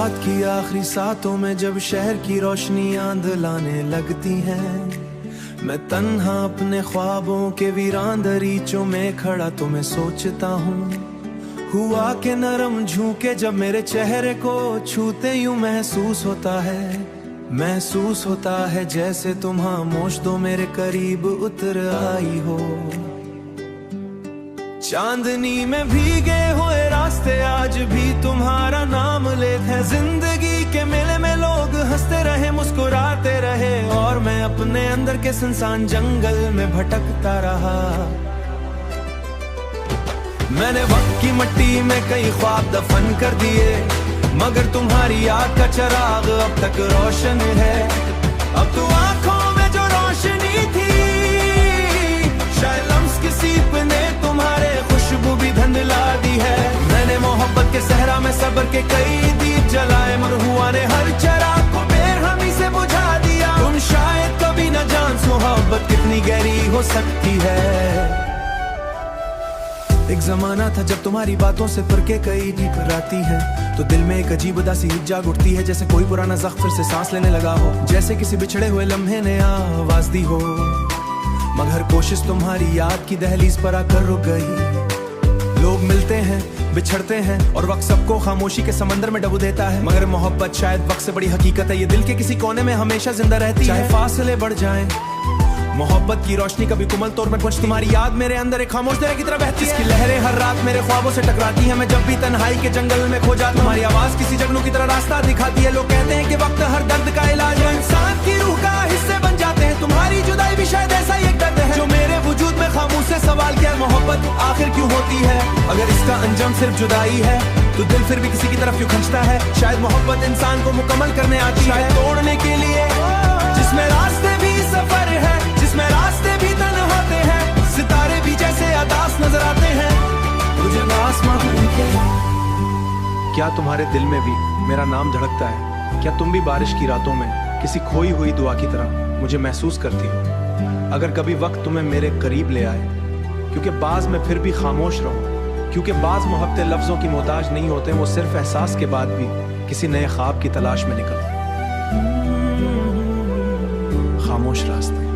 रात की आखिरी सातों में जब शहर की रोशनी आंध लाने लगती है, मैं तन्हा अपने ख्वाबों के वीरान दरीचों में खड़ा तो मैं सोचता हूँ, हुआ के नरम झूके जब मेरे चेहरे को छूते यूं महसूस होता है जैसे तुम खामोश दो मेरे करीब उतर आई हो। चांदनी में भीगे हुए रास्ते आज भी तुम्हारा नाम लेते हैं, जिंदगी के मेले में लोग हंसते रहे मुस्कुराते रहे और मैं अपने अंदर के सुनसान जंगल में भटकता रहा। मैंने वक्त की मिट्टी में कई ख्वाब दफन कर दिए, मगर तुम्हारी याद का चिराग अब तक रोशन है। अब तो आंखों में जो रोशनी थी, शायद लम्स की सीप ने तुम्हारे खुशबू भी धुंधला दी है। मैंने मोहब्बत के सहरा में सब्र के कई दीप जलाए, मगर हुआ ने हर चिराग को बेरहमी से बुझा दिया। तुम शायद कभी न जान मोहब्बत कितनी गहरी हो सकती है। एक जमाना था जब तुम्हारी बातों से फरके कई टकराती हैं, तो दिल में एक अजीब उदासी जाग उठती है, जैसे कोई पुराना ज़ख्म फिर से सांस लेने लगा हो, जैसे किसी बिछड़े हुए लम्हे ने आवाज दी हो। मगर हर कोशिश तुम्हारी याद की दहलीज पर आकर रुक गई। लोग मिलते हैं, बिछड़ते हैं और वक्त सबको खामोशी के समंदर में डुबो देता है, मगर मोहब्बत शायद वक्त से बड़ी हकीकत है। ये दिल के किसी कोने में हमेशा जिंदा रहती है, चाहे फासले बढ़ जाएं। मोहब्बत की रोशनी कभी कुमल तौर में कुछ तुम्हारी याद मेरे अंदर एक खामोश दरिया की तरह बहती है। इसकी लहरें हर रात मेरे ख्वाबों से टकराती है, मैं जब भी तन्हाई के जंगल में खो जाता हूं। तुम्हारी आवाज किसी जगनू की तरह रास्ता दिखाती है। लोग कहते हैं कि वक्त हर दर्द का इलाज है, इंसान की रूह का हिस्से बन जाते हैं। तुम्हारी जुदाई भी शायद ऐसा ही एक दर्द है जो मेरे वजूद में खामोश से सवाल किया, मोहब्बत आखिर क्यों होती है? अगर इसका अंजाम सिर्फ जुदाई है तो दिल फिर भी किसी की तरफ क्यों खींचता है? शायद मोहब्बत इंसान को मुकम्मल करने आती है, तोड़ने के लिए, जिसमें रास्ते भी सफर है, जिसमें रास्ते भी तन्हा होते हैं, सितारे भी जैसे अदास नजर आते हैं। मुझे आसमां क्या तुम्हारे दिल में भी मेरा नाम धड़कता है? क्या तुम भी बारिश की रातों में किसी खोई हुई दुआ की तरह मुझे महसूस करती हो? अगर कभी वक्त तुम्हें मेरे करीब ले आए, क्योंकि बाज में फिर भी खामोश रहूं, क्योंकि बाज मोहब्बतें लफ्जों की मोहताज नहीं होते, वो सिर्फ एहसास के बाद भी किसी नए ख्वाब की तलाश में निकलते। खामोश रास्ते।